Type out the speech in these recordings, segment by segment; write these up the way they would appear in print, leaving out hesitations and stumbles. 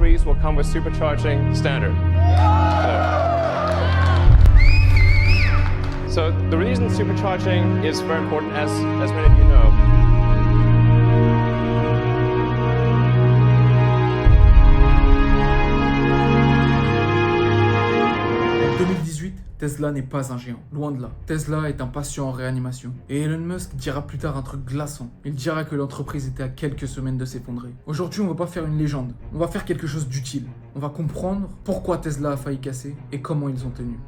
batteries will come with supercharging standard. So the reason supercharging is very important, as many of you know. En 2018, Tesla n'est pas un géant, loin de là. Tesla est un patient en réanimation. Et Elon Musk dira plus tard un truc glaçant. Il dira que l'entreprise était à quelques semaines de s'effondrer. Aujourd'hui, on va pas faire une légende, on va faire quelque chose d'utile. On va comprendre pourquoi Tesla a failli casser et comment ils ont tenu.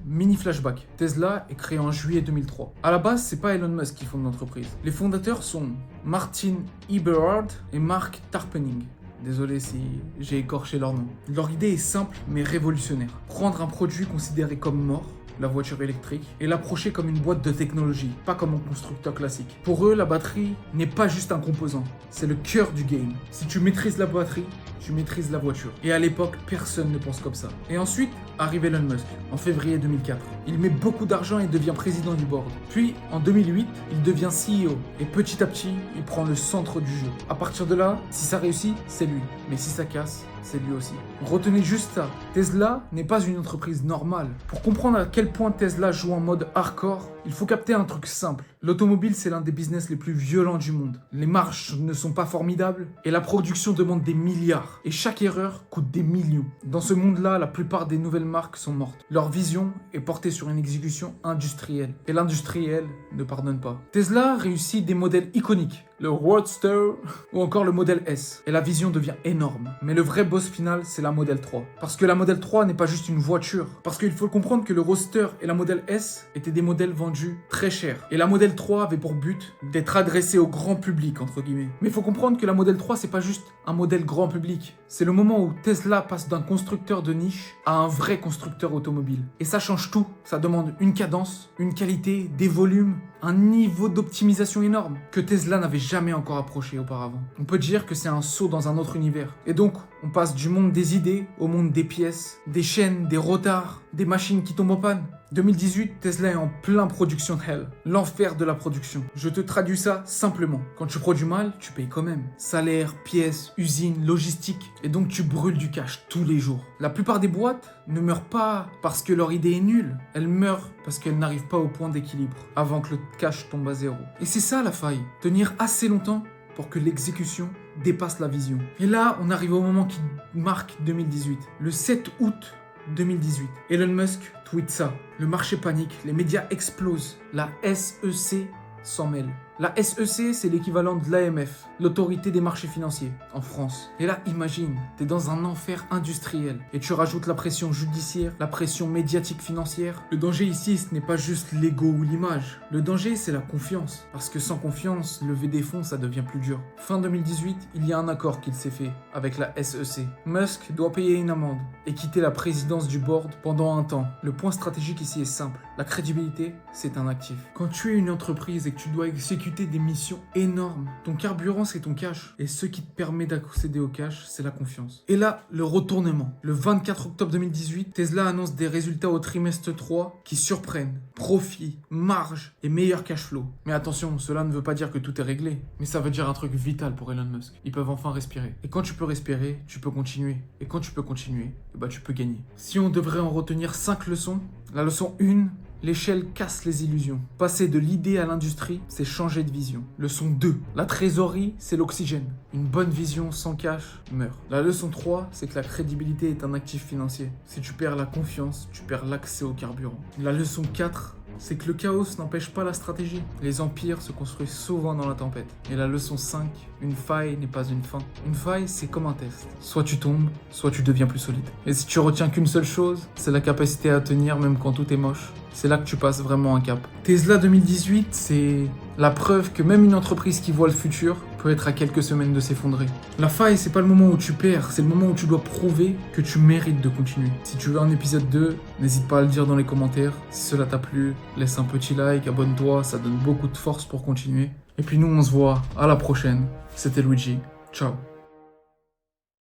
Mini flashback. Tesla est créé en juillet 2003. À la base, c'est pas Elon Musk qui fonde l'entreprise. Les fondateurs sont Martin Eberhard et Mark Tarpenning. Désolé si j'ai écorché leur nom. Leur idée est simple mais révolutionnaire. Prendre un produit considéré comme mort, la voiture électrique, et l'approcher comme une boîte de technologie, pas comme un constructeur classique. Pour eux, la batterie n'est pas juste un composant, c'est le cœur du game. Si tu maîtrises la batterie, tu maîtrises la voiture. Et à l'époque, personne ne pense comme ça. Et ensuite, arrive Elon Musk, en février 2004. Il met beaucoup d'argent et devient président du board. Puis, en 2008, il devient CEO. Et petit à petit, il prend le centre du jeu. À partir de là, si ça réussit, c'est lui. Mais si ça casse, c'est lui aussi. Retenez juste ça. Tesla n'est pas une entreprise normale. Pour comprendre à quel point Tesla joue en mode hardcore, il faut capter un truc simple. L'automobile, c'est l'un des business les plus violents du monde. Les marges ne sont pas formidables et la production demande des milliards. Et chaque erreur coûte des millions. Dans ce monde-là, la plupart des nouvelles marques sont mortes. Leur vision est portée sur une exécution industrielle. Et l'industriel ne pardonne pas. Tesla réussit des modèles iconiques. Le Roadster ou encore le modèle S. Et la vision devient énorme. Mais le vrai boss final, c'est la Model 3. Parce que la Model 3 n'est pas juste une voiture. Parce qu'il faut comprendre que le Roadster et la Model S étaient des modèles vendus très cher. Et la Model 3 avait pour but d'être adressée au grand public, entre guillemets. Mais il faut comprendre que la Model 3, c'est pas juste un modèle grand public. C'est le moment où Tesla passe d'un constructeur de niche à un vrai constructeur automobile. Et ça change tout. Ça demande une cadence, une qualité, des volumes, un niveau d'optimisation énorme que Tesla n'avait jamais encore approché auparavant. On peut dire que c'est un saut dans un autre univers. Et donc, on passe du monde des idées au monde des pièces, des chaînes, des retards, des machines qui tombent en panne. 2018, Tesla est en plein production hell, l'enfer de la production. Je te traduis ça simplement. Quand tu produis mal, tu payes quand même. Salaire, pièces, usines, logistique. Et donc tu brûles du cash tous les jours. La plupart des boîtes ne meurent pas parce que leur idée est nulle. Elles meurent parce qu'elles n'arrivent pas au point d'équilibre avant que le cash tombe à zéro. Et c'est ça la faille. Tenir assez longtemps pour que l'exécution dépasse la vision. Et là, on arrive au moment qui marque 2018. Le 7 août 2018. Elon Musk tweet ça. Le marché panique, les médias explosent. La SEC s'en mêle. La SEC, c'est l'équivalent de l'AMF, l'autorité des marchés financiers, en France. Et là, imagine, t'es dans un enfer industriel et tu rajoutes la pression judiciaire, la pression médiatique financière. Le danger ici, ce n'est pas juste l'ego ou l'image. Le danger, c'est la confiance. Parce que sans confiance, lever des fonds, ça devient plus dur. Fin 2018, il y a un accord qu'il s'est fait avec la SEC. Musk doit payer une amende et quitter la présidence du board pendant un temps. Le point stratégique ici est simple. La crédibilité, c'est un actif. Quand tu es une entreprise et que tu dois exécuter des missions énormes, ton carburant c'est ton cash. Et ce qui te permet d'accéder au cash, c'est la confiance. Et là, le retournement. Le 24 octobre 2018, Tesla annonce des résultats au trimestre 3 qui surprennent. Profit, marge et meilleur cash flow. Mais attention, cela ne veut pas dire que tout est réglé. Mais ça veut dire un truc vital pour Elon Musk. Ils peuvent enfin respirer. Et quand tu peux respirer, tu peux continuer. Et quand tu peux continuer, tu peux gagner. Si on devrait en retenir 5 leçons, la leçon 1, l'échelle casse les illusions. Passer de l'idée à l'industrie, c'est changer de vision. Leçon 2, la trésorerie, c'est l'oxygène. Une bonne vision sans cash meurt. La leçon 3, c'est que la crédibilité est un actif financier. Si tu perds la confiance, tu perds l'accès au carburant. La leçon 4, c'est que le chaos n'empêche pas la stratégie. Les empires se construisent souvent dans la tempête. Et la leçon 5, une faille n'est pas une fin. Une faille, c'est comme un test. Soit tu tombes, soit tu deviens plus solide. Et si tu retiens qu'une seule chose, c'est la capacité à tenir même quand tout est moche. C'est là que tu passes vraiment un cap. Tesla 2018, c'est la preuve que même une entreprise qui voit le futur peut être à quelques semaines de s'effondrer. La faille, c'est pas le moment où tu perds, c'est le moment où tu dois prouver que tu mérites de continuer. Si tu veux un épisode 2, n'hésite pas à le dire dans les commentaires. Si cela t'a plu, laisse un petit like, abonne-toi, ça donne beaucoup de force pour continuer. Et puis nous, on se voit à la prochaine. C'était Luigi. Ciao.